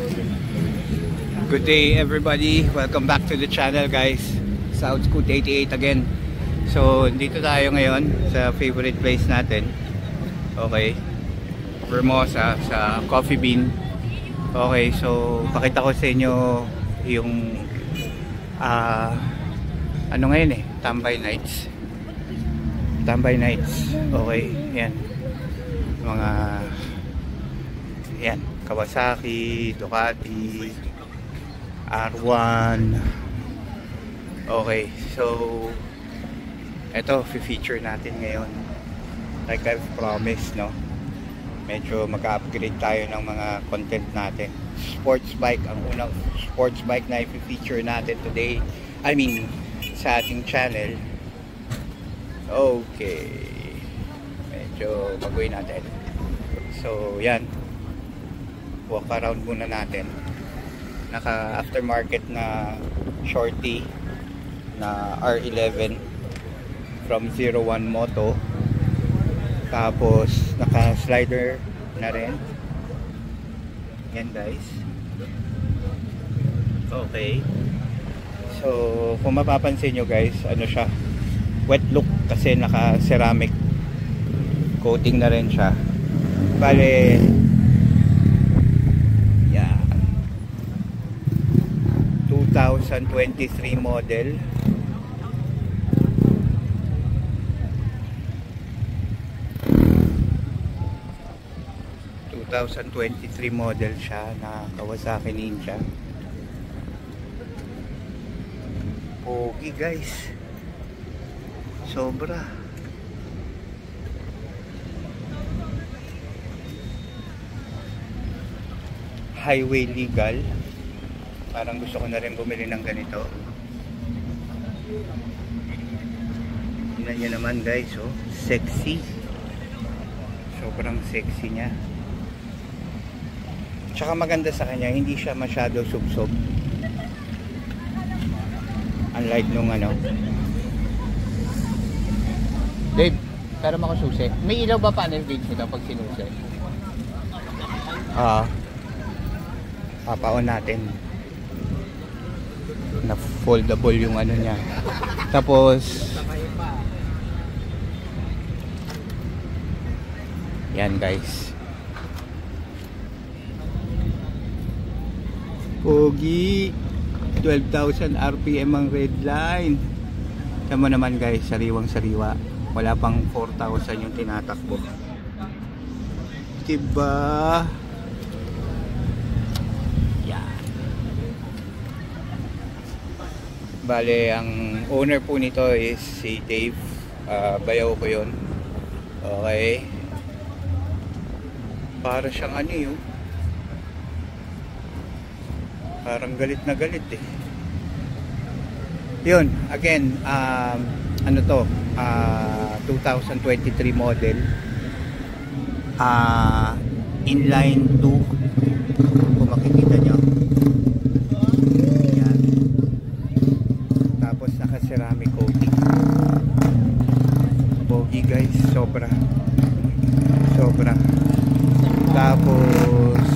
Good day everybody, welcome back to the channel guys. South Scoot 88 again. So dito tayo ngayon sa favorite place natin. Okay, Vermosa sa Coffee Bean. Okay, so pakita ko sa inyo yung ano ngayon Tambay Nights. Tambay Nights. Okay, yan. Mga yan, Kawasaki, Ducati, R1. Okay, so eto, feature natin ngayon. Like I've promised, no? Medyo mag-upgrade tayo ng mga content natin. Sports bike, ang unang sports bike na i-feature natin today. I mean, sa ating channel. Okay. Medyo baguhin natin. So, yan. Walk around muna natin. Naka aftermarket na shorty na R11 from 01 Moto, tapos naka slider na rin yan guys. Okay, so kung mapapansin nyo guys, ano siya, wet look kasi naka ceramic coating na rin siya. Bale, 2023 model. Model siya na Kawasaki Ninja. Pogi guys, sobra. Highway legal. Parang gusto ko na rin bumili ng ganito. Tingnan nyo naman guys, oh, sexy. Sobrang sexy niya. Tsaka maganda sa kanya, hindi siya masyado subsob. Unlike nung ano. Dave, pero makasusi. May ilaw ba panel gauge nito pag sinusi? Papaon natin. Na foldable yung ano niya. Tapos yan guys, pogi. 12,000 RPM ang red line. Tama naman guys, sariwang sariwa. Wala pang 4,000 yung tinatakbo. Diba? Bale, ang owner po nito is si Dave. Bayaw ko yun. Okay. Para siyang ano yun. Parang galit na galit eh. Yun, again, ano to, 2023 model. Inline 2. Kung makikita nyo. Ceramic coating. Pogi guys, sobra. Tapos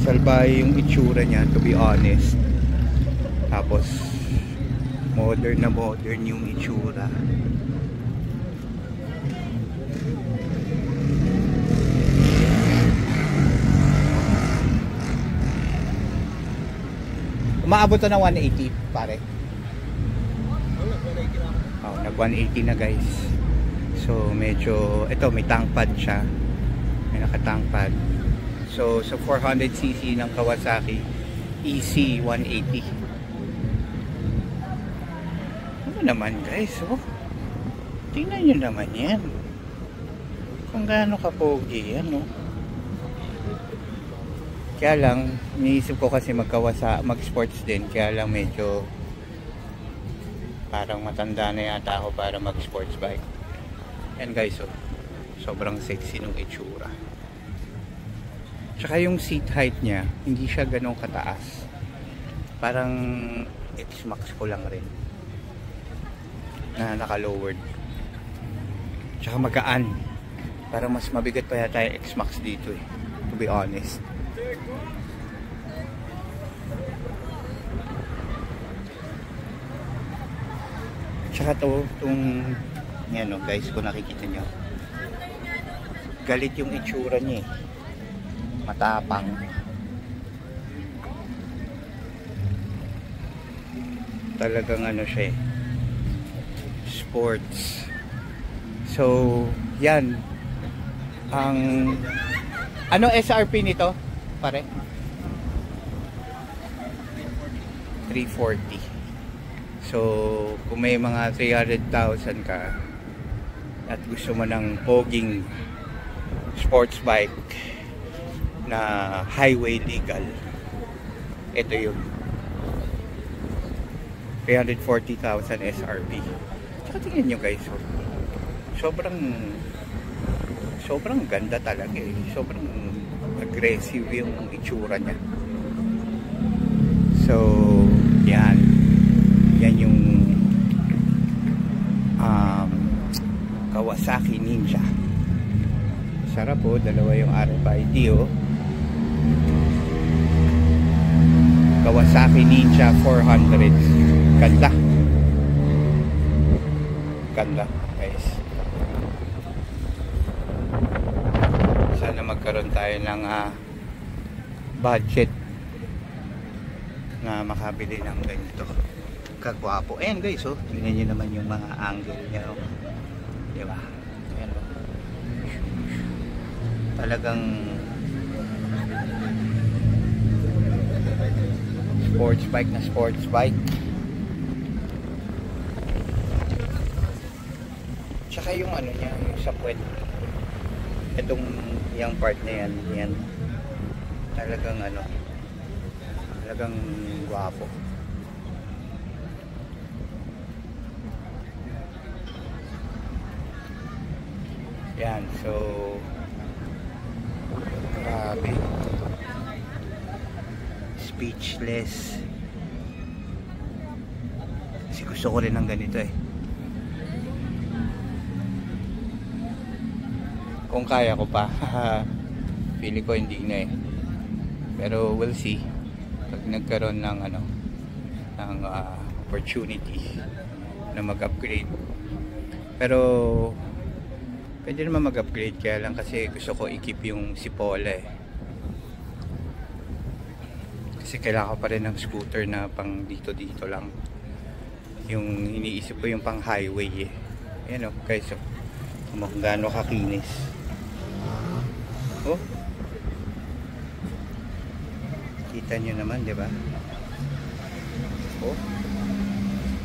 salbay yung itsura niya, to be honest. Tapos modern na modern yung itsura. Umaabot na 180 pare. Nag 180 na guys. So medyo, ito may tank pad siya. May naka tank pad. So sa 400cc ng Kawasaki EC 180. Ano naman guys, oh. Tingnan nyo naman yan. Kung gaano kapogi yan, oh. Kaya lang, iniisip ko kasi mag-sports din. Kaya lang medyo parang matanda na yata ako para mag-sports bike. Yan guys, oh. Sobrang sexy nung itsura. Tsaka yung seat height niya, hindi siya ganong kataas. Parang X-Max ko lang rin. Na naka-lowered. Tsaka magaan. Parang mas mabigat pa yata yung X-Max dito eh. To be honest. Tsaka itong yan o guys, kung nakikita nyo, galit yung itsura niya eh. Matapang. Talagang ano siya eh, sports. So yan ang ano SRP nito pare? 340. So kung may mga 300,000 ka at gusto mo ng poging sports bike na highway legal, ito yun. 340,000 SRP. Tsaka tingnan nyo guys, sobrang ganda talaga eh. Sobrang aggressive yung itsura niya. So yan yung Kawasaki Ninja. Sarap po, dalawa yung RFID oh. Kawasaki Ninja 400. Ganda guys. Sana magkaroon tayo ng budget na makabili ng ganito kagwapo. Ayan guys oh, tingnan nyo naman yung mga angle niya oh. Diba? Ayan oh. Talagang sports bike. Tsaka yung ano niya, yung sa puwet, itong yung part na yan talagang ano, talagang gwapo. Yan, so grabe, speechless. Kasi gusto ko rin ng ganito eh. Kung kaya ko pa. Feeling ko hindi na eh. Pero we'll see pag nagkaroon ng ano, ng opportunity na mag-upgrade. Pero pwede naman mag-upgrade, kaya lang kasi gusto ko i-keep yung Cipolla eh. Kasi kailangan pa rin ng scooter na pang dito lang. Yung iniisip ko yung pang highway eh. Ayan o guys, kung gaano kakinis. Oh, kita nyo naman, di ba? Oh,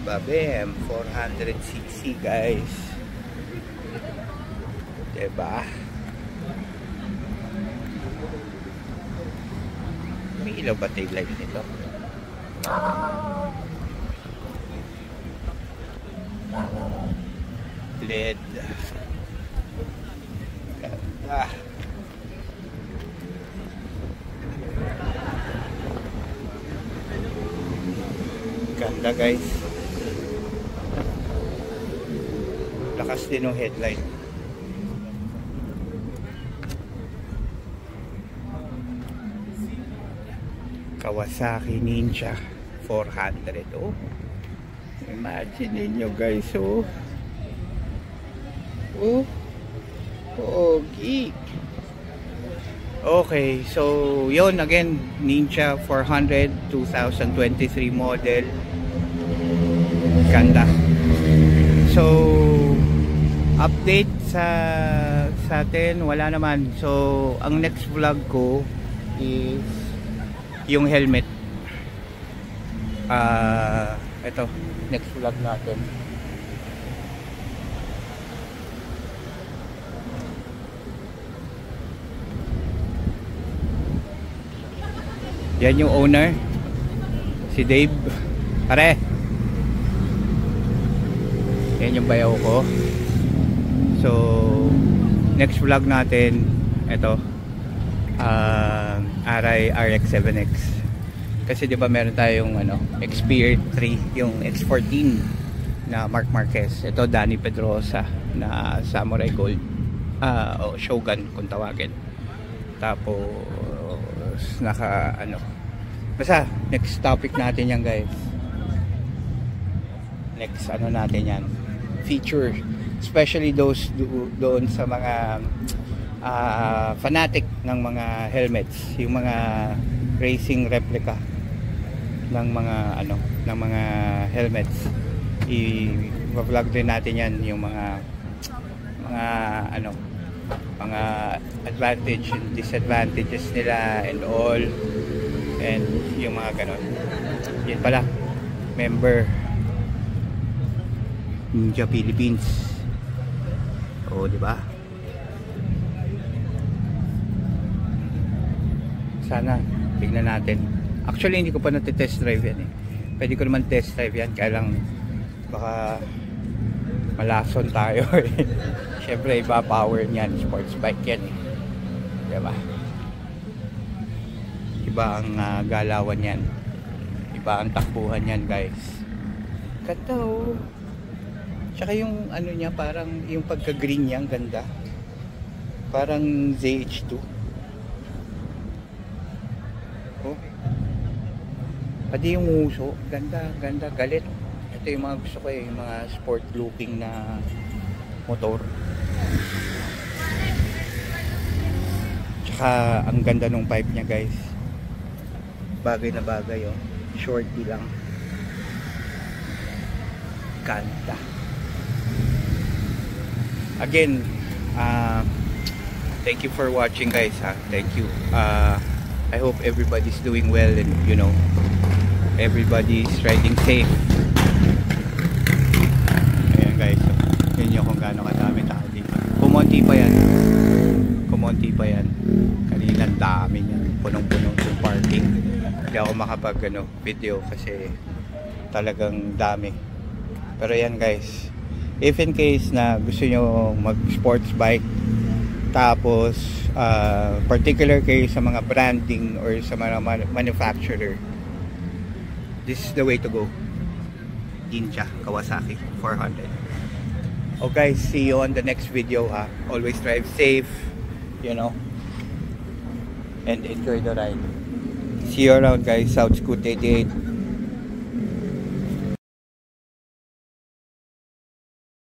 babem, 400cc guys, di ba? May ilaw ba tail light nito? LED. Ganda. Ganda guys. Lakas din ng headlight. Kawasaki Ninja 400. Oh, imagine niyo guys. Pogi. Okay, so yun again, Ninja 400 2023 model. Ganda. So update sa atin wala naman. So ang next vlog ko is yung helmet. Ito next vlog natin. Yan yung owner, si Dave. Pare, yan yung bayaw ko. So next vlog natin ito, Arai RX-7X. Kasi di ba meron tayong ano, Xperia 3, yung X14 na Marc Marquez. Ito Danny Pedrosa na Samurai Gold, o Shogun kung tawagin. Tapos Tapos naka ano, basta next topic natin yan guys. Next ano natin yan, feature, especially those doon sa mga fanatic ng mga helmets, yung mga racing replica ng mga ano, ng mga helmets. I-vlog din natin yan, yung mga ano, mga advantage and disadvantages nila and all, and yung mga ganon. Yun pala, member Ninja Philippines. O, di ba? Sana tignan natin. Actually hindi ko pa test drive yan eh. Pwede ko naman test drive yan, kaya lang baka malason tayo eh. Syempre iba power niyan, sports bike yan eh. Diba? Iba ang galawan yan, iba ang takbuhan yan guys. Kataw. Tsaka yung ano niya, parang yung pagka green niya, ang ganda. Parang ZH2. Oh. Pati yung uso, ganda, ganda, galit. Ito yung mga gusto ko eh, yung mga sport looking na motor. Tsaka ang ganda nung pipe niya guys. Bagay na bagay oh. Shorty lang. Ganda. Again, thank you for watching guys ha. Thank you. I hope everybody's doing well and you know, everybody's riding safe. Ayan guys, yun yung kung gaano kadami tao dito. Kumonti pa yan. Kumonti pa yan. Kanina dami yan. Punong-punong yung parking. Hindi ako makapag video kasi talagang dami. Pero yan guys, if in case na gusto nyo mag sports bike, tapos particular kayo sa mga branding or sa mga manufacturer, this is the way to go. Ninja Kawasaki 400. Okay, see you on the next video ha. Always drive safe, you know, and enjoy the ride. See you around guys. South Scoot 88.